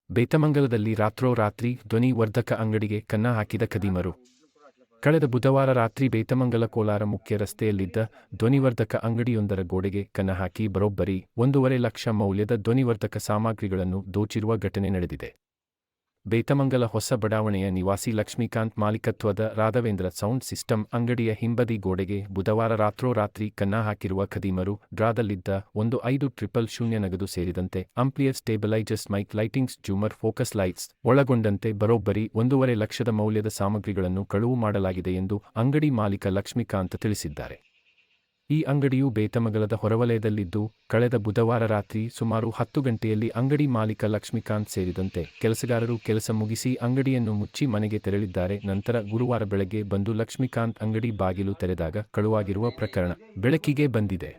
ಬೇತಮಂಗಲದಲ್ಲಿ ರಾತ್ರೋರಾತ್ರಿ ಧ್ವನಿವರ್ಧಕ ಅಂಗಡಿಗೆ ಕನ್ನ ಹಾಕಿದ ಖದೀಮರು. ಕಳೆದ ಬುಧವಾರ ರಾತ್ರಿ ಬೇತಮಂಗಲ ಕೋಲಾರ ಮುಖ್ಯ ರಸ್ತೆಯಲ್ಲಿದ್ದ ಧ್ವನಿವರ್ಧಕ ಅಂಗಡಿಯೊಂದರ ಗೋಡೆಗೆ ಕನ್ನ ಹಾಕಿ ಬರೋಬ್ಬರಿ 1.5 ಲಕ್ಷ ಮೌಲ್ಯದ ಧ್ವನಿವರ್ಧಕ ಸಾಮಗ್ರಿಗಳನ್ನು ದೋಚಿರುವ ಘಟನೆ ನಡೆದಿದೆ. ಬೇತಮಂಗಲ ಹೊಸ ಬಡಾವಣೆಯ ನಿವಾಸಿ ಲಕ್ಷ್ಮೀಕಾಂತ್ ಮಾಲೀಕತ್ವದ ರಾಘವೇಂದ್ರ ಸೌಂಡ್ ಸಿಸ್ಟಮ್ ಅಂಗಡಿಯ ಹಿಂಬದಿ ಗೋಡೆಗೆ ಬುಧವಾರ ರಾತ್ರೋರಾತ್ರಿ ಕನ್ನ ಹಾಕಿರುವ ಖದೀಮರು ಡ್ರಾದಲ್ಲಿದ್ದ 1500 ನಗದು ಸೇರಿದಂತೆ ಆಂಪ್ಲಿಯರ್ ಸ್ಟೇಬಲೈಜರ್ಸ್ ಮೈಕ್ ಲೈಟಿಂಗ್ಸ್ ಜೂಮರ್ ಫೋಕಸ್ ಲೈಟ್ಸ್ ಒಳಗೊಂಡಂತೆ ಬರೋಬ್ಬರಿ 1.5 ಲಕ್ಷದ ಮೌಲ್ಯದ ಸಾಮಗ್ರಿಗಳನ್ನು ಕಳುವು ಮಾಡಲಾಗಿದೆ ಎಂದು ಅಂಗಡಿ ಮಾಲೀಕ ಲಕ್ಷ್ಮೀಕಾಂತ್ ತಿಳಿಸಿದ್ದಾರೆ. ಈ ಅಂಗಡಿಯು ಬೇತಮಂಗಲದ ಹೊರವಲಯದಲ್ಲಿದ್ದು, ಕಳೆದ ಬುಧವಾರ ರಾತ್ರಿ ಸುಮಾರು 10 ಗಂಟೆಯಲ್ಲಿ ಅಂಗಡಿ ಮಾಲೀಕ ಲಕ್ಷ್ಮೀಕಾಂತ್ ಸೇರಿದಂತೆ ಕೆಲಸಗಾರರು ಕೆಲಸ ಮುಗಿಸಿ ಅಂಗಡಿಯನ್ನು ಮುಚ್ಚಿ ಮನೆಗೆ ತೆರಳಿದ್ದಾರೆ. ನಂತರ ಗುರುವಾರ ಬೆಳಗ್ಗೆ ಬಂದು ಲಕ್ಷ್ಮೀಕಾಂತ್ ಅಂಗಡಿ ಬಾಗಿಲು ತೆರೆದಾಗ ಕಳುವಾಗಿರುವ ಪ್ರಕರಣ ಬೆಳಕಿಗೆ ಬಂದಿದೆ.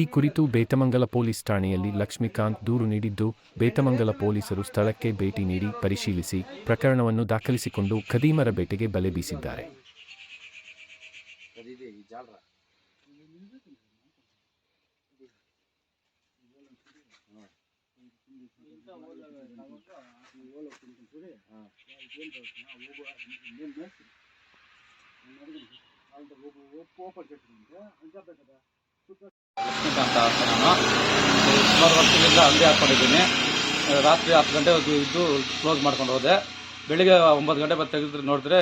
ಈ ಕುರಿತು ಬೇತಮಂಗಲ ಪೊಲೀಸ್ ಠಾಣೆಯಲ್ಲಿ ಲಕ್ಷ್ಮೀಕಾಂತ್ ದೂರು ನೀಡಿದ್ದು, ಬೇತಮಂಗಲ ಪೊಲೀಸರು ಸ್ಥಳಕ್ಕೆ ಭೇಟಿ ನೀಡಿ ಪರಿಶೀಲಿಸಿ ಪ್ರಕರಣವನ್ನು ದಾಖಲಿಸಿಕೊಂಡು ಖದೀಮರ ಬೇಟೆಗೆ ಬಲೆ ಬೀಸಿದ್ದಾರೆ. ಲಕ್ಷ್ಮೀಕಾಂತ ಅಂತ ನಾನು ಸುಮಾರು ವರ್ಷದಿಂದ ಅಂಗಡಿ ಹಾಕ್ಕೊಂಡಿದ್ದೀನಿ. ರಾತ್ರಿ 10 ಗಂಟೆ ಇದ್ದು ಕ್ಲೋಸ್ ಮಾಡ್ಕೊಂಡು ಹೋದೆ. ಬೆಳಿಗ್ಗೆ 9 ಗಂಟೆ ಬಂದು ತೆಗೆದ್ರೆ ನೋಡಿದ್ರೆ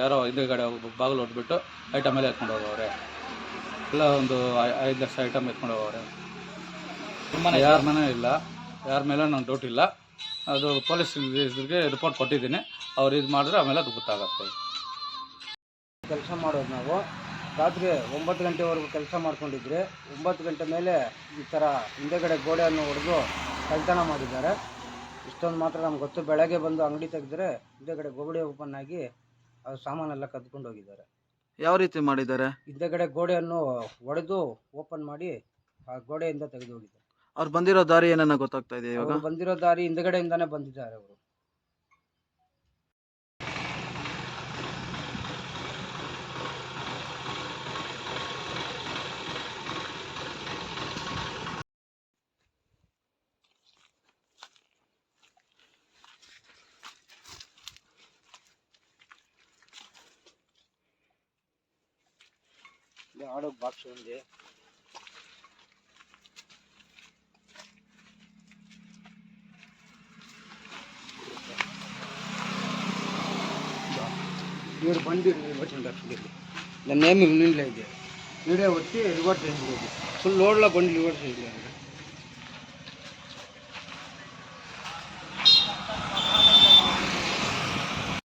ಯಾರೋ ಹಿಂದುಗಡೆ ಬಾಗಿಲು ಹೊಡೆದ್ಬಿಟ್ಟು ಐಟಮ್ ಎಲ್ಲ ಎತ್ಕೊಂಡು ಹೋಗವ್ರೆ. ಎಲ್ಲ ಒಂದು 5 ಲಕ್ಷ ಐಟಮ್ ಎತ್ಕೊಂಡು ಹೋಗವ್ರೆ. ಯಾರ ಮನೆ ಇಲ್ಲ, ಯಾರ ಮೇಲೆ ನಂಗೆ ಡೌಟ್ ಇಲ್ಲ. ಅದು ಪೊಲೀಸ್ಗೆ ರಿಪೋರ್ಟ್ ಕೊಟ್ಟಿದ್ದೀನಿ. ಅವ್ರು ಇದು ಮಾಡಿದ್ರೆ ಆಮೇಲೆ ಅದು ಗೊತ್ತಾಗುತ್ತೆ. ಕೆಲಸ ಮಾಡೋದು ನಾವು ರಾತ್ರಿ 9 ಗಂಟೆವರೆಗೂ ಕೆಲಸ ಮಾಡ್ಕೊಂಡಿದ್ರೆ 9 ಗಂಟೆ ಮೇಲೆ ಈ ಥರ ಹಿಂದೆಗಡೆ ಗೋಡೆಯನ್ನು ಹೊಡೆದು ಕಳ್ತನ ಮಾಡಿದ್ದಾರೆ. ಇಷ್ಟೊಂದು ಮಾತ್ರ ನಮ್ಗೆ ಗೊತ್ತು. ಬೆಳಗ್ಗೆ ಬಂದು ಅಂಗಡಿ ತೆಗೆದ್ರೆ ಹಿಂದೆಗಡೆ ಗೋಡೆ ಓಪನ್ ಆಗಿ ಅದು ಸಾಮಾನೆಲ್ಲ ಕದ್ಕೊಂಡು ಹೋಗಿದ್ದಾರೆ. ಯಾವ ರೀತಿ ಮಾಡಿದ್ದಾರೆ? ಹಿಂದೆಗಡೆ ಗೋಡೆಯನ್ನು ಒಡೆದು ಓಪನ್ ಮಾಡಿ ಆ ಗೋಡೆಯಿಂದ ತೆಗೆದು ಹೋಗಿದ್ದಾರೆ. ಅವ್ರು ಬಂದಿರೋ ದಾರಿ ಏನನ್ನ ಗೊತ್ತಾಗ್ತಾ ಇದೆ ಇವಾಗ? ಅವರು ಬಂದಿರೋ ದಾರಿ ಹಿಂದೆಗಡೆಯಿಂದಾನೇ ಬಂದಿದ್ದಾರೆ ಅವರು. ఆడో బాక్స్ ఉంది. ఇವರು బండి రివర్స్ ఉంటుంది. దాన్ని ఏమి నిండలేదు. వీడియో వచ్చి రివర్స్ అయింది. ఫుల్ లోడ్లో బండి రివర్స్ అయింది.